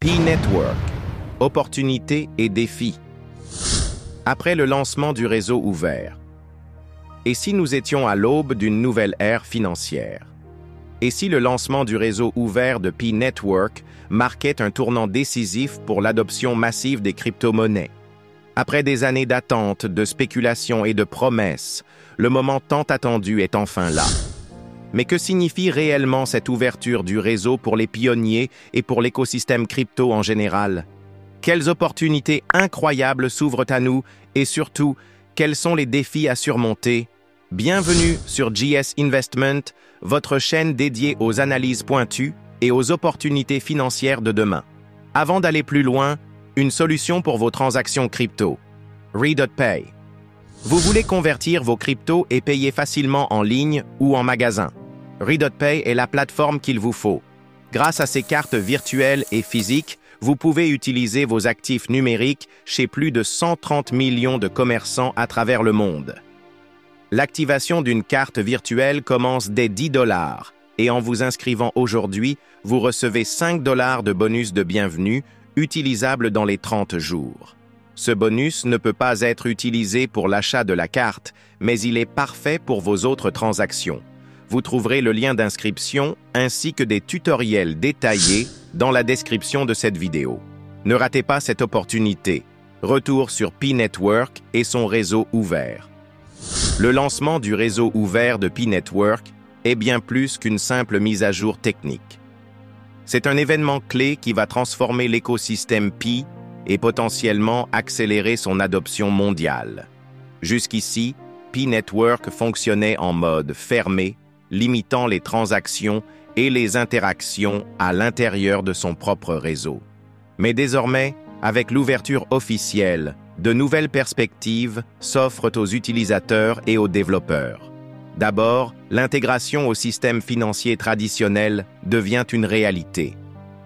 Pi Network, opportunités et défis. Après le lancement du réseau ouvert. Et si nous étions à l'aube d'une nouvelle ère financière? Et si le lancement du réseau ouvert de Pi Network marquait un tournant décisif pour l'adoption massive des crypto-monnaies? Après des années d'attente, de spéculation et de promesses, le moment tant attendu est enfin là. Mais que signifie réellement cette ouverture du réseau pour les pionniers et pour l'écosystème crypto en général? Quelles opportunités incroyables s'ouvrent à nous et surtout, quels sont les défis à surmonter? Bienvenue sur JS Investment, votre chaîne dédiée aux analyses pointues et aux opportunités financières de demain. Avant d'aller plus loin, une solution pour vos transactions crypto. Re.Pay. Vous voulez convertir vos cryptos et payer facilement en ligne ou en magasin. Re.Pay est la plateforme qu'il vous faut. Grâce à ses cartes virtuelles et physiques, vous pouvez utiliser vos actifs numériques chez plus de 130 millions de commerçants à travers le monde. L'activation d'une carte virtuelle commence dès 10 $ et en vous inscrivant aujourd'hui, vous recevez 5 $ de bonus de bienvenue utilisable dans les 30 jours. Ce bonus ne peut pas être utilisé pour l'achat de la carte, mais il est parfait pour vos autres transactions. Vous trouverez le lien d'inscription ainsi que des tutoriels détaillés dans la description de cette vidéo. Ne ratez pas cette opportunité. Retour sur Pi Network et son réseau ouvert. Le lancement du réseau ouvert de Pi Network est bien plus qu'une simple mise à jour technique. C'est un événement clé qui va transformer l'écosystème Pi et potentiellement accélérer son adoption mondiale. Jusqu'ici, Pi Network fonctionnait en mode fermé, limitant les transactions et les interactions à l'intérieur de son propre réseau. Mais désormais, avec l'ouverture officielle, de nouvelles perspectives s'offrent aux utilisateurs et aux développeurs. D'abord, l'intégration au système financier traditionnel devient une réalité.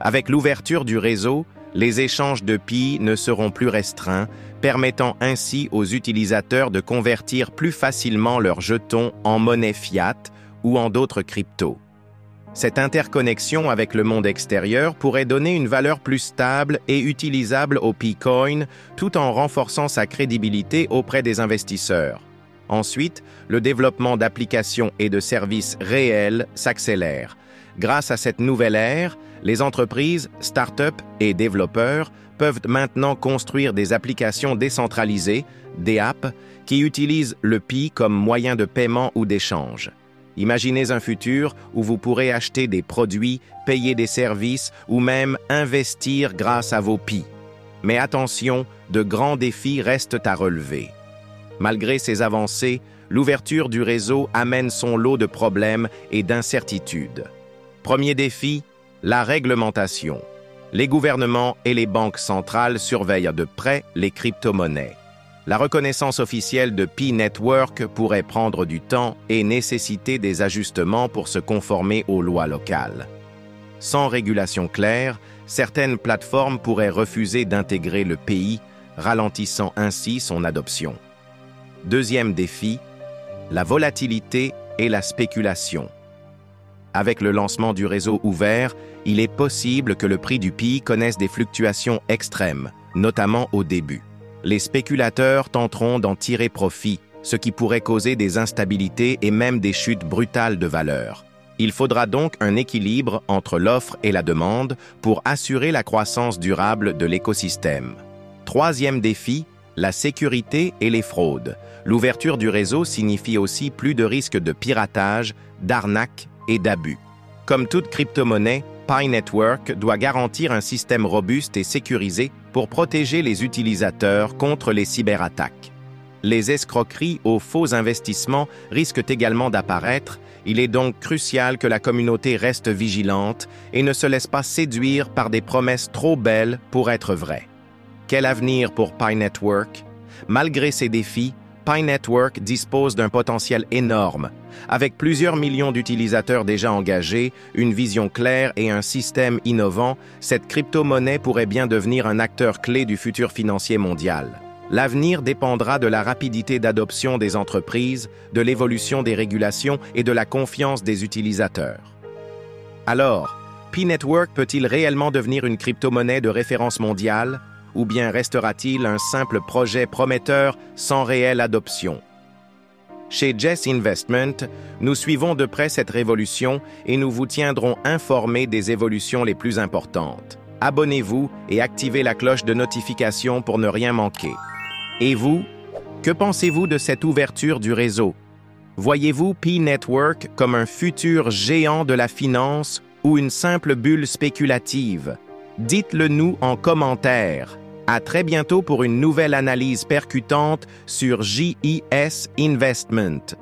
Avec l'ouverture du réseau, les échanges de Pi ne seront plus restreints, permettant ainsi aux utilisateurs de convertir plus facilement leurs jetons en monnaie fiat ou en d'autres cryptos. Cette interconnexion avec le monde extérieur pourrait donner une valeur plus stable et utilisable au Pi-Coin, tout en renforçant sa crédibilité auprès des investisseurs. Ensuite, le développement d'applications et de services réels s'accélère. Grâce à cette nouvelle ère, les entreprises, startups et développeurs peuvent maintenant construire des applications décentralisées, des apps, qui utilisent le Pi comme moyen de paiement ou d'échange. Imaginez un futur où vous pourrez acheter des produits, payer des services ou même investir grâce à vos Pi. Mais attention, de grands défis restent à relever. Malgré ces avancées, l'ouverture du réseau amène son lot de problèmes et d'incertitudes. Premier défi, la réglementation. Les gouvernements et les banques centrales surveillent de près les crypto-monnaies. La reconnaissance officielle de Pi Network pourrait prendre du temps et nécessiter des ajustements pour se conformer aux lois locales. Sans régulation claire, certaines plateformes pourraient refuser d'intégrer le pays, ralentissant ainsi son adoption. Deuxième défi, la volatilité et la spéculation. Avec le lancement du réseau ouvert, il est possible que le prix du Pi connaisse des fluctuations extrêmes, notamment au début. Les spéculateurs tenteront d'en tirer profit, ce qui pourrait causer des instabilités et même des chutes brutales de valeur. Il faudra donc un équilibre entre l'offre et la demande pour assurer la croissance durable de l'écosystème. Troisième défi, la sécurité et les fraudes. L'ouverture du réseau signifie aussi plus de risques de piratage, d'arnaque et d'abus. Comme toute crypto-monnaie, Pi Network doit garantir un système robuste et sécurisé pour protéger les utilisateurs contre les cyberattaques. Les escroqueries aux faux investissements risquent également d'apparaître. Il est donc crucial que la communauté reste vigilante et ne se laisse pas séduire par des promesses trop belles pour être vraies. Quel avenir pour Pi Network? Malgré ces défis, Pi Network dispose d'un potentiel énorme. Avec plusieurs millions d'utilisateurs déjà engagés, une vision claire et un système innovant, cette crypto-monnaie pourrait bien devenir un acteur clé du futur financier mondial. L'avenir dépendra de la rapidité d'adoption des entreprises, de l'évolution des régulations et de la confiance des utilisateurs. Alors, P-Network peut-il réellement devenir une crypto-monnaie de référence mondiale, ou bien restera-t-il un simple projet prometteur sans réelle adoption? Chez Jess Investment, nous suivons de près cette révolution et nous vous tiendrons informés des évolutions les plus importantes. Abonnez-vous et activez la cloche de notification pour ne rien manquer. Et vous, que pensez-vous de cette ouverture du réseau? Voyez-vous P-Network comme un futur géant de la finance ou une simple bulle spéculative? Dites-le nous en commentaire. À très bientôt pour une nouvelle analyse percutante sur JIS Investment.